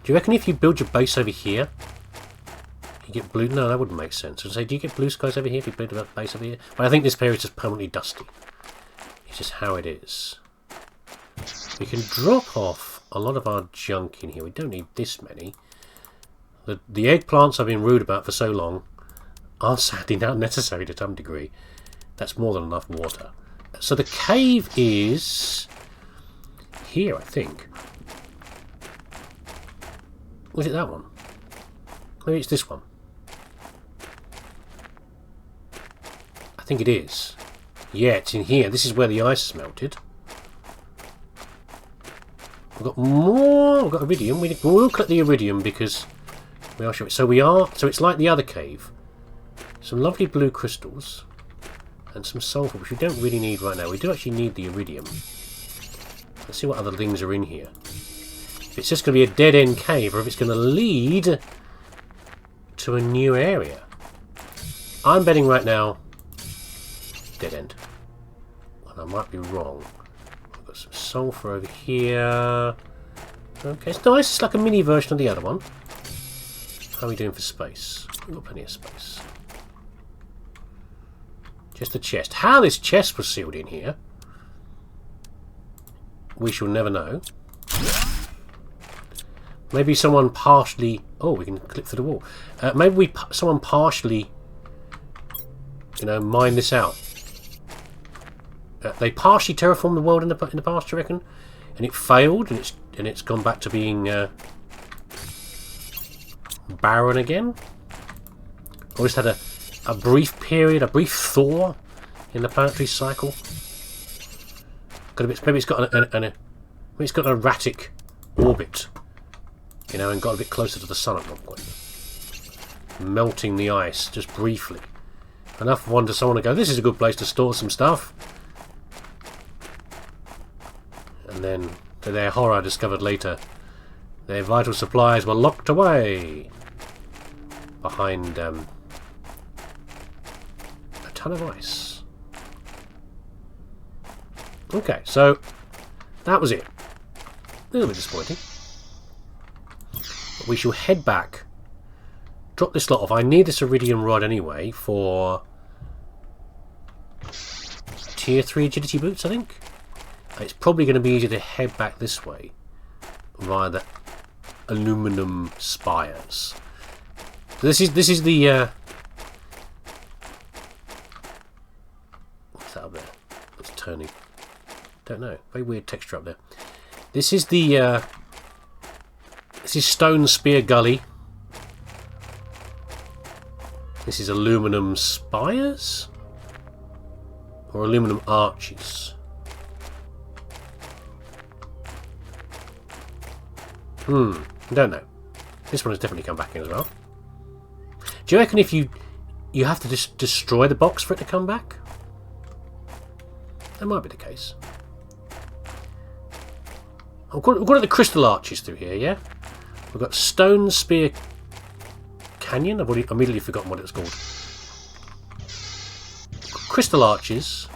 Do you reckon if you build your base over here, you get blue? No, that wouldn't make sense. I'd say, do you get blue skies over here if you build a base over here? But I think this area is just permanently dusty. It's just how it is. We can drop off a lot of our junk in here. We don't need this many. The eggplants I've been rude about for so long are sadly now necessary to some degree. That's more than enough water. So the cave is here, I think. Was it that one? Maybe it's this one. I think it is. Yeah, it's in here. This is where the ice has melted. We've got more. We've got iridium. We'll collect the iridium because we are sure. So it's like the other cave. Some lovely blue crystals and some sulfur, which we don't really need right now. We do actually need the iridium. Let's see what other things are in here. If it's just going to be a dead-end cave, or if it's going to lead to a new area. I'm betting right now dead end. Well, I might be wrong. I've got some sulfur over here. Okay, it's nice. It's like a mini version of the other one. How are we doing for space? We've got plenty of space. Just the chest. How this chest was sealed in here, we shall never know. Maybe someone partially... Oh, we can clip through the wall. Maybe someone partially, you know, mine this out. They partially terraformed the world in the past, you reckon? And it failed, and it's gone back to being barren again. Or just had a brief period, a brief thaw in the planetary cycle. Maybe it's got maybe it's got an erratic orbit, you know, and got a bit closer to the sun at one point, melting the ice just briefly. Enough for one to someone to go, this is a good place to store some stuff. And then, to their horror, discovered later, their vital supplies were locked away behind a ton of ice. Okay, so that was it. A little bit disappointing. But we shall head back, drop this lot off. I need this iridium rod anyway for tier 3 agility boots, I think. It's probably going to be easier to head back this way via the aluminum spires. So this is the what's that up there? It's turning. Don't know. Very weird texture up there. This is the this is Stone Spear Gully. This is aluminum spires or aluminum arches. I don't know. This one has definitely come back in as well. Do you reckon if you have to just destroy the box for it to come back? That might be the case. We've got the crystal arches through here, yeah? We've got Stone Spear Canyon. I've immediately forgotten what it was called. Crystal arches.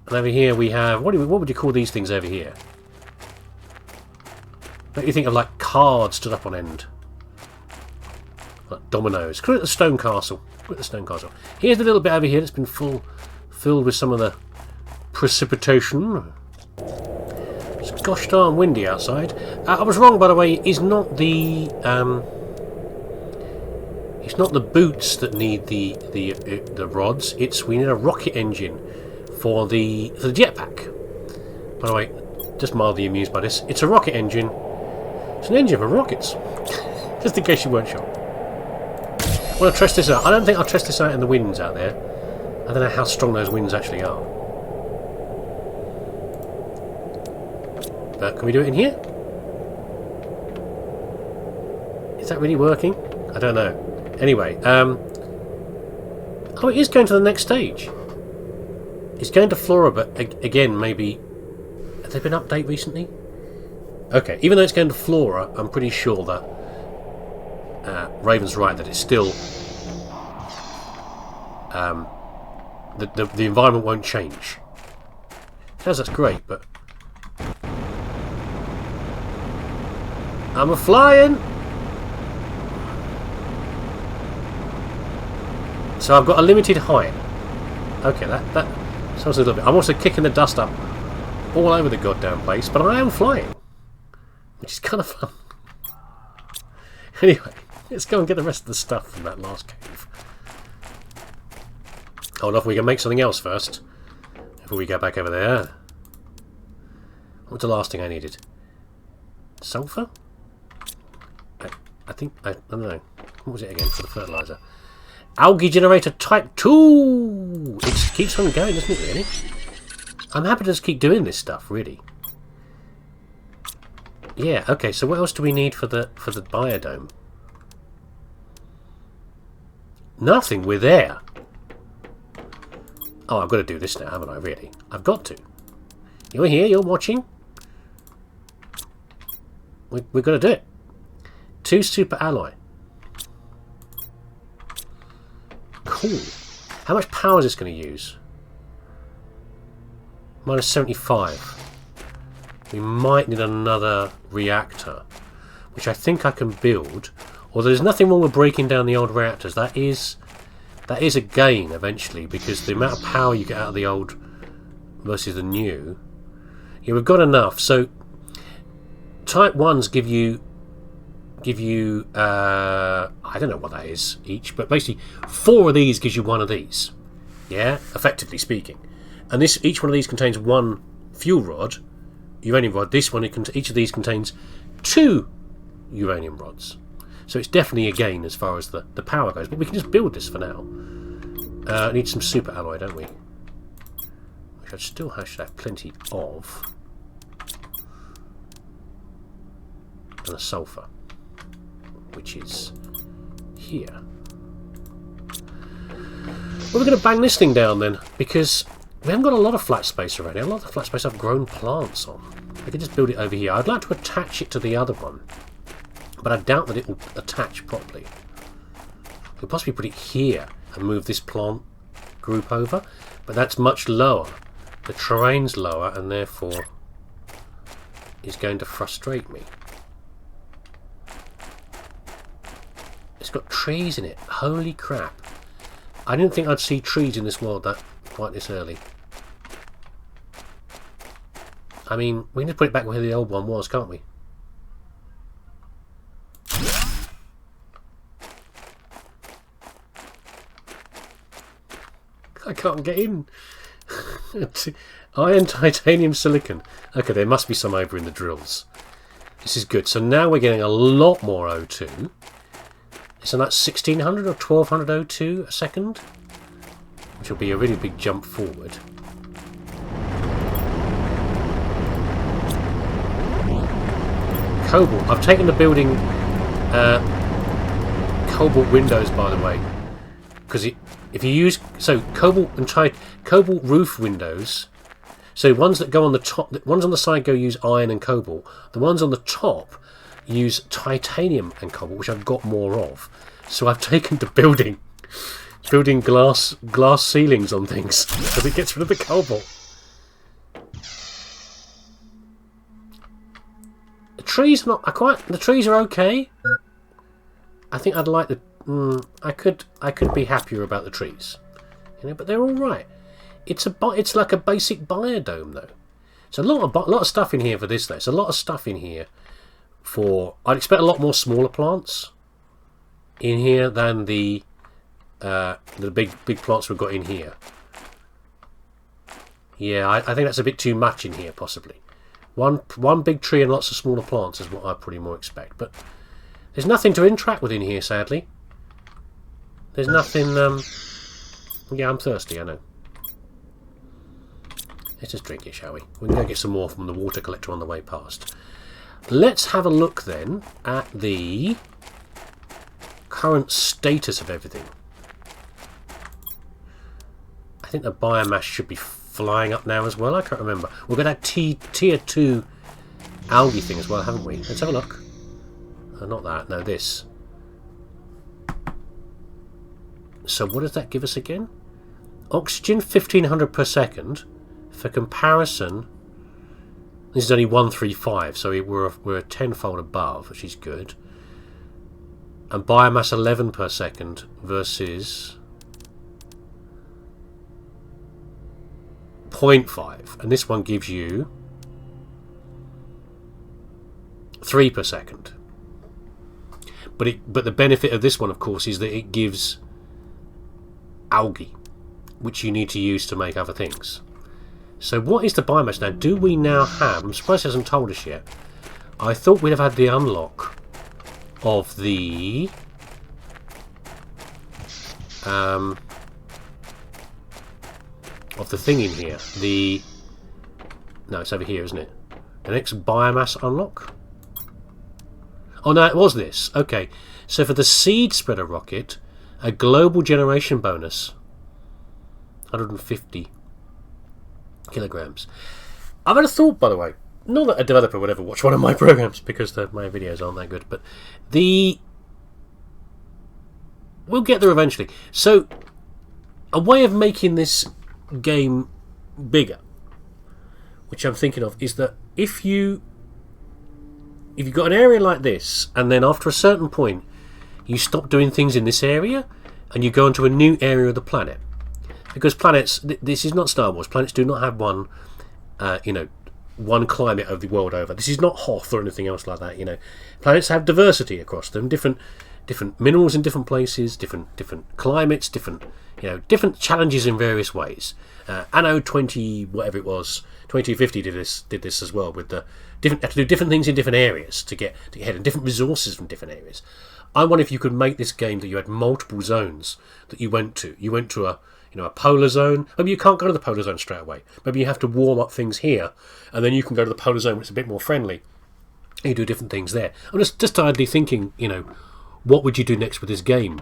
And over here we have... What would you call these things over here? Don't you think of like cards stood up on end? Like dominoes. Call it the stone castle. Call it the stone castle. Here's the little bit over here that's been filled with some of the precipitation. It's gosh darn windy outside. I was wrong, by the way. It's not the boots that need the rods. We need a rocket engine for the jetpack. By the way, just mildly amused by this. It's a rocket engine. It's an engine for rockets. Just in case you weren't sure. I want to test this out. I don't think I'll test this out in the winds out there. I don't know how strong those winds actually are. But can we do it in here? Is that really working? I don't know. Anyway, oh, it is going to the next stage. It's going to Flora, but again, maybe... Has there been an update recently? Okay, even though it's going to Flora, I'm pretty sure that Raven's right, that it's still... the environment won't change. It says that's great, but... I'm a-flying! So I've got a limited height. Okay, that sounds a little bit... I'm also kicking the dust up all over the goddamn place, but I am flying. Which is kind of fun. Anyway, let's go and get the rest of the stuff from that last cave. Hold off, we can make something else first. Before we go back over there. What's the last thing I needed? Sulfur? I think... I don't know. What was it again for the fertilizer? Algae generator type 2! It keeps on going, doesn't it, really? I'm happy to just keep doing this stuff, really. Yeah, okay, so what else do we need for the biodome? Nothing, we're there. Oh, I've got to do this now, haven't I, really? I've got to. You're here, you're watching. We've got to do it. 2 super alloy. Cool. How much power is this going to use? Minus 75. We might need another reactor, which I think I can build. Although there's nothing wrong with breaking down the old reactors. That is a gain eventually, because the amount of power you get out of the old versus the new. Yeah, we've got enough. So type 1s give you I don't know what that is each, but basically 4 of these gives you 1 of these. Yeah, effectively speaking. And each one of these contains 1 fuel rod, uranium rod. This one, each of these contains 2 uranium rods. So it's definitely a gain as far as the power goes. But we can just build this for now. Need some super alloy, don't we? Which I still should have plenty of. And a sulfur, which is here. Well, we're going to bang this thing down then, because we haven't got a lot of flat space around here. A lot of the flat space I've grown plants on. I could just build it over here. I'd like to attach it to the other one, but I doubt that it will attach properly. We could possibly put it here and move this plant group over, but that's much lower. The terrain's lower, and therefore is going to frustrate me. It's got trees in it. Holy crap. I didn't think I'd see trees in this world quite this early. I mean, we need to put it back where the old one was, can't we? I can't get in. Iron, titanium, silicon. Okay, there must be some over in the drills. This is good. So now we're getting a lot more O2. So that's 1600 or 1200 O2 a second, which will be a really big jump forward. Cobalt. I've taken the building cobalt windows, by the way, because if you use cobalt and cobalt roof windows. So ones that go on the top, the ones on the side use iron and cobalt. The ones on the top use titanium and cobalt, which I've got more of. So I've taken to building glass ceilings on things because it gets rid of the cobalt. The trees the trees are okay. I think I'd like the I could be happier about the trees, but they're all right. It's like a basic biodome though. It's a lot of stuff in here for this though. It's a lot of stuff in here. I'd expect a lot more smaller plants in here than the big plants we've got in here. Yeah, I think that's a bit too much in here, possibly. One big tree and lots of smaller plants is what I probably more expect. But there's nothing to interact with in here, sadly. There's nothing... Yeah, I'm thirsty, I know. Let's just drink it, shall we? We can go get some more from the water collector on the way past. Let's have a look then at the current status of everything. I think the biomass should be flying up now as well. I can't remember. We've got that tier 2 algae thing as well, haven't we? Let's have a look. Not that. No, this. So what does that give us again? Oxygen 1500 per second. For comparison, This is only 135, so we're a tenfold above, which is good. And biomass 11 per second versus 0.5, and this one gives you 3 per second. But the benefit of this one, of course, is that it gives algae, which you need to use to make other things. So what is the biomass now? Do we now have... I'm surprised it hasn't told us yet. I thought we'd have had the unlock of the... of the thing in here. The... No, it's over here, isn't it? The next biomass unlock? Oh, no, it was this. Okay. So for the seed spreader rocket, a global generation bonus. 150 kilograms. I've had a thought, by the way. Not that a developer would ever watch one of my programs because my videos aren't that good, but we'll get there eventually. So, a way of making this game bigger, which I'm thinking of, is that if you've got an area like this, and then after a certain point, you stop doing things in this area, and you go into a new area of the planet. Because planets, this is not Star Wars, planets do not have one, one climate of the world over. This is not Hoth or anything else like that, Planets have diversity across them, different minerals in different places, different climates, different challenges in various ways. Anno 20, whatever it was, 2250 did this as well, with the had to do different things in different areas to get ahead, and different resources from different areas. I wonder if you could make this game that you had multiple zones that you went to. You went to a polar zone. Maybe you can't go to the polar zone straight away. Maybe you have to warm up things here, and then you can go to the polar zone, which is a bit more friendly. You do different things there. I'm just idly thinking, what would you do next with this game?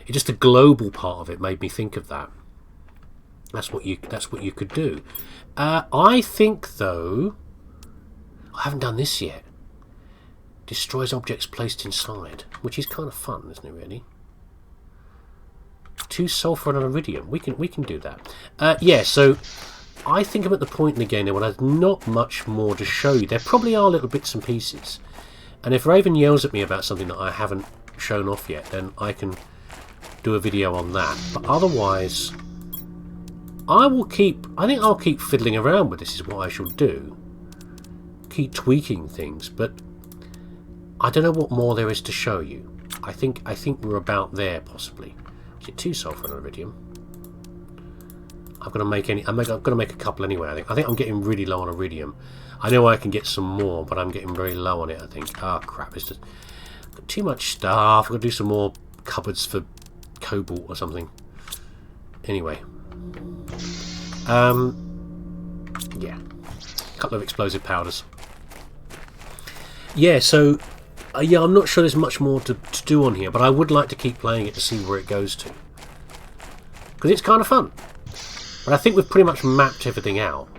It's just the global part of it made me think of that. That's what you could do. I think, though, I haven't done this yet. Destroys objects placed inside, which is kind of fun, isn't it? Really. 2 sulfur and an iridium. We can do that. Yeah. So I think I'm at the point in the game now when there's not much more to show you. There probably are little bits and pieces, and if Raven yells at me about something that I haven't shown off yet, then I can do a video on that. But otherwise, I think I'll keep fiddling around with this. Is what I shall do. Keep tweaking things, but I don't know what more there is to show you. I think we're about there, possibly. Is it 2 sulfur and iridium? I'm going to make a couple anyway. I think I'm getting really low on iridium. I know I can get some more, but I'm getting very low on it. I think. Oh crap! It's just got too much stuff. I've got to do some more cupboards for cobalt or something. Anyway, yeah, a couple of explosive powders. Yeah, so yeah, I'm not sure there's much more to do on here, but I would like to keep playing it to see where it goes to, because it's kind of fun. But I think we've pretty much mapped everything out.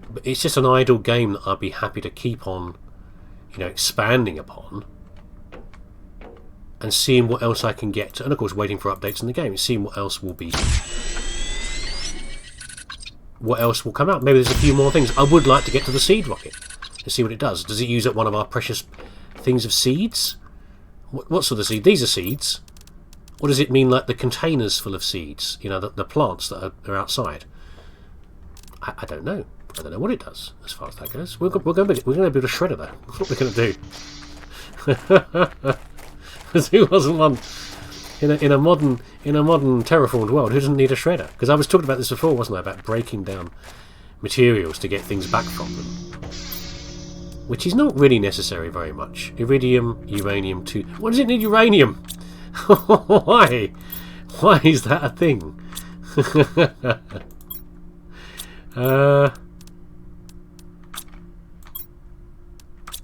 But it's just an idle game that I'd be happy to keep on, expanding upon, and seeing what else I can get to, and of course waiting for updates in the game, seeing what else will come out. Maybe there's a few more things. I would like to get to the seed rocket to see what it does. Does it use up one of our precious things of seeds? What sort of seed? These are seeds. Or does it mean like the containers full of seeds? The plants that are outside. I don't know. I don't know what it does as far as that goes. We're going to build a shredder though. That's what we're going to do. Because who wasn't one in a modern terraformed world? Who doesn't need a shredder? Because I was talking about this before, wasn't I? About breaking down materials to get things back from them, which is not really necessary very much. Iridium, uranium, too. What does it need uranium? Why? Why is that a thing?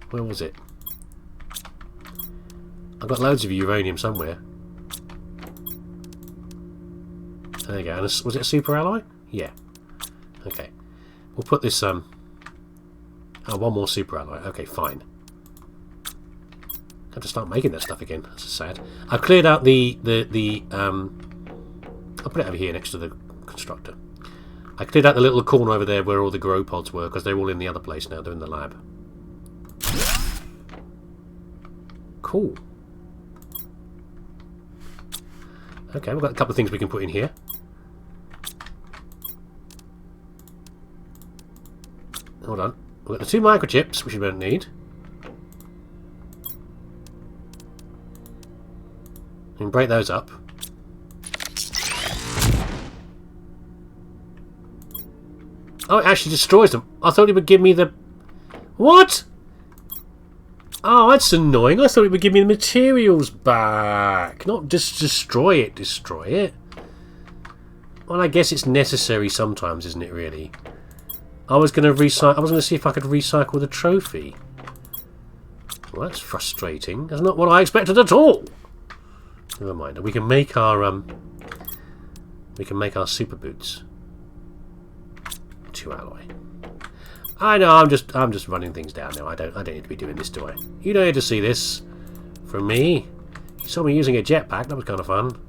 Where was it? I've got loads of uranium somewhere. There you go. And was it a super alloy? Yeah. Okay. We'll put this oh, one more super alloy. Okay, fine. Have to start making that stuff again. That's sad. I've cleared out I'll put it over here next to the constructor. I cleared out the little corner over there where all the grow pods were, because they're all in the other place now, doing the lab. Cool. Okay, we've got a couple of things we can put in here. Hold on. We've got the 2 microchips, which we don't need. We can break those up. Oh, it actually destroys them. I thought it would give me the... What? Oh, that's annoying. I thought it would give me the materials back. Not just destroy it. Destroy it. Well, I guess it's necessary sometimes, isn't it, really? I was going to recycle... I was going to see if I could recycle the trophy. Well, that's frustrating. That's not what I expected at all. Never mind. We can make our... We can make our super boots. 2 alloy. I know, I'm just running things down now. I don't need to be doing this, do I? You don't need to see this from me. You saw me using a jetpack. That was kind of fun.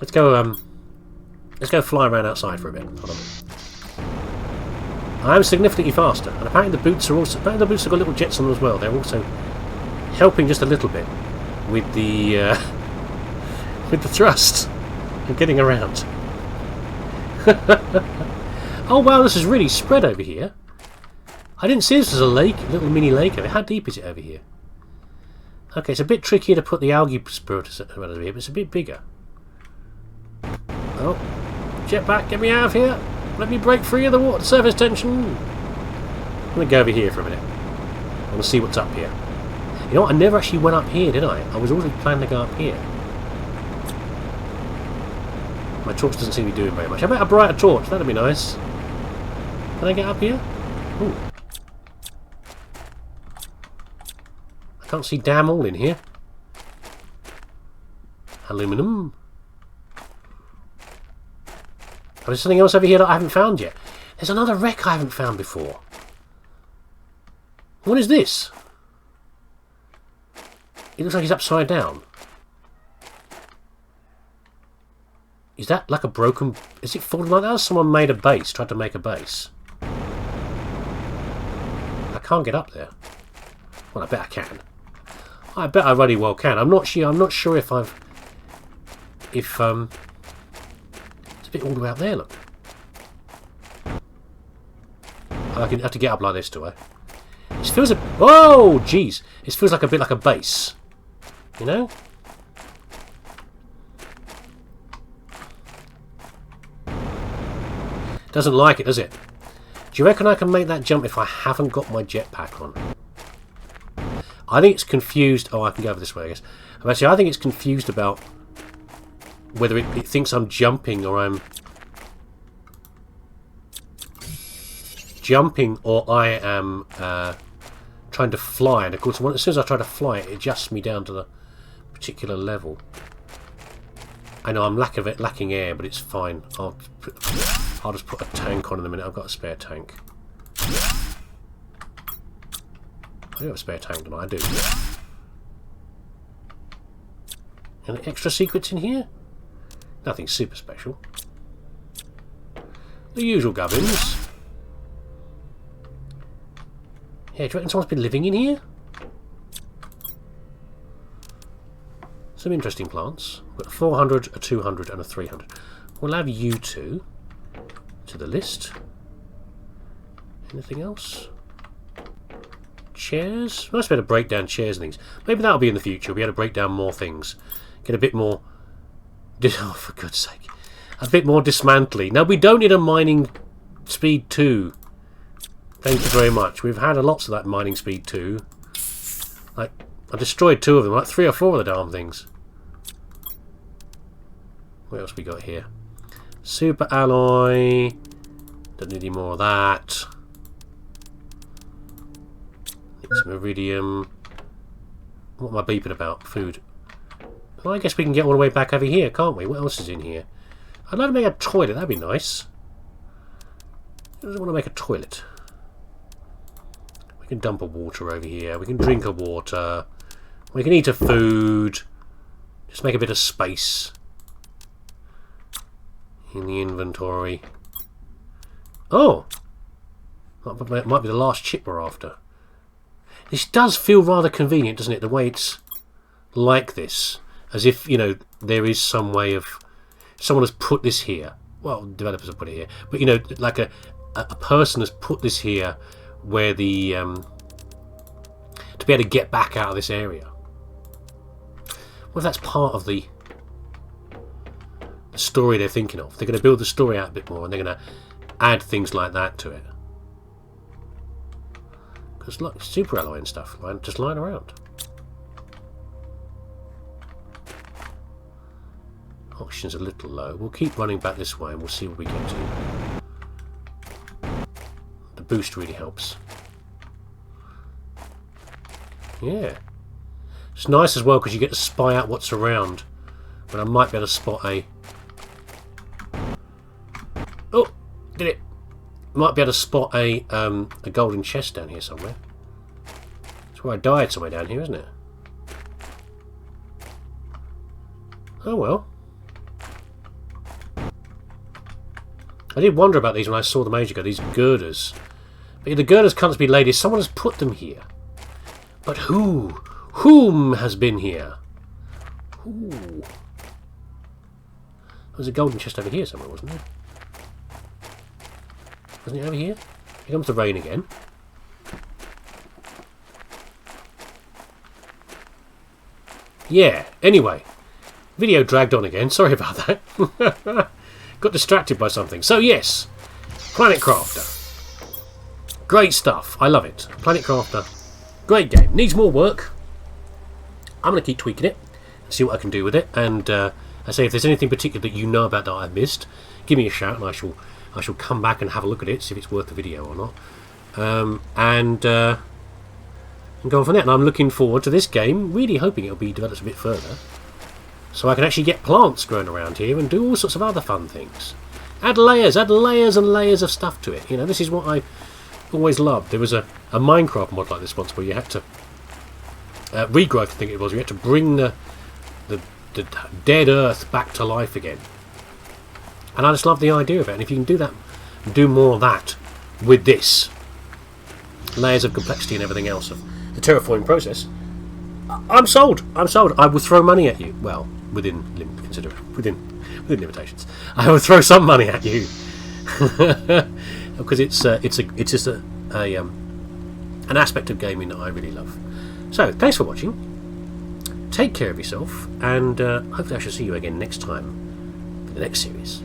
Let's go fly around outside for a bit. Hold on. I am significantly faster, and apparently the boots are also. Apparently the boots have got little jets on them as well. They're also helping just a little bit with the thrust and getting around. Oh wow, this is really spread over here. I didn't see this as a lake, a little mini lake over here. How deep is it over here? Okay, it's a bit trickier to put the algae spirit over here, but it's a bit bigger. Oh, jetpack, get me out of here! Let me break free of the water surface tension. I'm gonna go over here for a minute. I want to see what's up here. You know what? I never actually went up here, did I? I was already planning to go up here. My torch doesn't seem to be doing very much. How about a brighter torch? That'd be nice. Can I get up here? Ooh. I can't see damn all in here. Aluminum. Oh, there's something else over here that I haven't found yet. There's another wreck I haven't found before. What is this? It looks like he's upside down. Is that like a broken... Is it falling like that? Or someone made a base, tried to make a base. I can't get up there. Well, I bet I can. I bet I really well can. I'm not sure if I've... It's a bit all the way up there, look. I can have to get up like this, do I? It feels a... Oh, jeez. It feels like a bit like a base. You know? Doesn't like it, does it? Do you reckon I can make that jump if I haven't got my jetpack on? I think it's confused... Oh, I can go over this way, I guess. Actually, I think it's confused about whether it thinks I'm jumping or I'm... jumping or I am trying to fly. And of course, as soon as I try to fly, it adjusts me down to the particular level. I know I'm lacking air, but it's fine. I'll just put a tank on in a minute. I've got a spare tank. I do have a spare tank, don't I? I do. Any extra secrets in here? Nothing super special. The usual gubbins. Yeah, do you reckon someone's been living in here? Some interesting plants. We've got a 400, a 200 and a 300. We'll add you two to the list. Anything else? Chairs? Nice bit of break down chairs and things. Maybe that'll be in the future. We'll be able to break down more things. Get a bit more... Oh, for God's sake. A bit more dismantling. Now, we don't need a mining speed 2. Thank you very much. We've had lots of that mining speed 2. Like, I destroyed 2 of them. Like 3 or 4 of the darn things. What else we got here? Super alloy. Don't need any more of that. Need some iridium. What am I beeping about? Food. Well, I guess we can get all the way back over here, can't we? What else is in here? I'd like to make a toilet. That'd be nice. I just want to make a toilet. We can dump a water over here. We can drink a water. We can eat a food. Just make a bit of space in the inventory. Oh! It might be the last chip we're after. This does feel rather convenient, doesn't it? The way it's like this. As if, you know, there is some way of... Someone has put this here. Well, developers have put it here. But, you know, like a person has put this here where the... to be able to get back out of this area. What if that's part of the story they're thinking of? They're going to build the story out a bit more and they're going to add things like that to it. Because look, super alloy and stuff just lying around. Oxygen's a little low. We'll keep running back this way and we'll see what we get to. The boost really helps. Yeah. It's nice as well because you get to spy out what's around. But I might be able to spot a... Oh! Did it! Might be able to spot a golden chest down here somewhere. That's where I died, somewhere down here, isn't it? Oh well. I did wonder about these when I saw them ages ago, these girders. But the girders can't be ladies. Someone has put them here. But who? Whom has been here? Ooh. There's a golden chest over here somewhere, wasn't there? Wasn't it over here? Here comes the rain again. Yeah, anyway. Video dragged on again. Sorry about that. Got distracted by something. So yes, Planet Crafter. Great stuff. I love it. Planet Crafter. Great game. Needs more work. I'm going to keep tweaking it. See what I can do with it. And I say, if there's anything particular that you know about that I've missed, give me a shout and I shall come back and have a look at it, see if it's worth the video or not. And go on from there. And I'm looking forward to this game. Really hoping it'll be developed a bit further. So I can actually get plants growing around here and do all sorts of other fun things. Add layers and layers of stuff to it. You know, this is what I always loved. There was a Minecraft mod like this once where you had to... Regrowth, I think it was. You had to bring the dead earth back to life again. And I just love the idea of it. And if you can do that, do more of that with this. Layers of complexity and everything else of the terraforming process. I'm sold. I'm sold. I will throw money at you. Well, within limitations. I will throw some money at you because it's just an aspect of gaming that I really love. So, thanks for watching. Take care of yourself, and hopefully I shall see you again next time for the next series.